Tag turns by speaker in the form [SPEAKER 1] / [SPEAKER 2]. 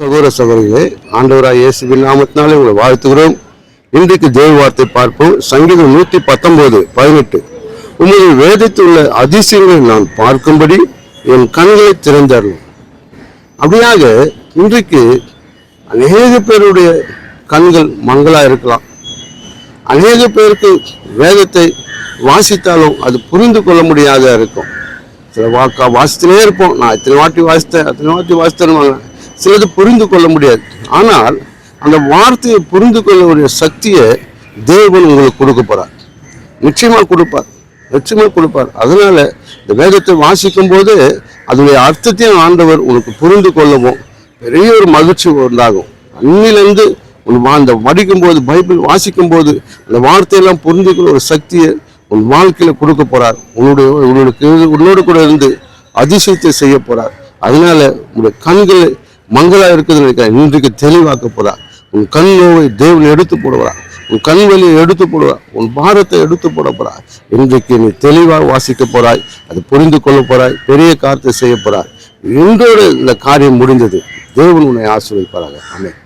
[SPEAKER 1] சகோதர சகோதரிகளே, ஆண்டவராய் இயேசுவின் நாமத்தினாலே உங்களை வாழ்த்துகிறோம். இன்றைக்கு தேவ வார்த்தை பார்ப்போம். சங்கீதம் 119:18. உமது வேதத்தில் உள்ள அதிசயங்களை நான் பார்க்கும்படி என் கண்களை திறந்தருளும். அப்படியாக இன்றைக்கு அநேக பேருடைய கண்கள் மங்களா இருக்கலாம். அநேக பேருக்கு வேதத்தை வாசித்தாலும் அது புரிந்து கொள்ள முடியாத இருக்கும். சில வாசித்துனே இருப்போம். நான் இத்தனை வாட்டி வாசித்தேன் சிலது புரிந்து கொள்ள முடியாது. ஆனால் அந்த வார்த்தையை புரிந்து கொள்ளக்கூடிய சக்தியை தேவன் உங்களுக்கு கொடுக்க போறார். நிச்சயமா கொடுப்பார். அதனால இந்த வேதத்தை வாசிக்கும் போது அதனுடைய அர்த்தத்தையும் ஆண்டவர் உனக்கு புரிந்து கொள்ளவும் பெரிய ஒரு மகிழ்ச்சி உண்டாகும். அன்னிலிருந்து அந்த படிக்கும் போது, பைபிள் வாசிக்கும் போது அந்த வார்த்தையெல்லாம் புரிந்து கொள்ள ஒரு சக்தியை உன் வாழ்க்கையில கொடுக்க போறார். உன்னோடு கூட இருந்து அதிசயத்தை செய்ய போறார். அதனால உன்னுடைய கண்கள் மங்களா இருக்குதுன்னு இன்றைக்கு தெளிவாக்க போறார். உன் கண் நோவை தேவன் எடுத்து போடுவார். உன் கண் வலியை எடுத்து போடுவார். உன் பாரத்தை எடுத்து போட போறார். இன்றைக்கு நீ தெளிவாக வாசிக்க போறாய். அது புரிந்து கொள்ள போறாய். பெரிய காரியத்தை செய்ய போறாய். இன்றோடு இந்த காரியம் முடிந்தது. தேவன் உன்னை ஆசீர்வதிப்பாராக. ஆமென்.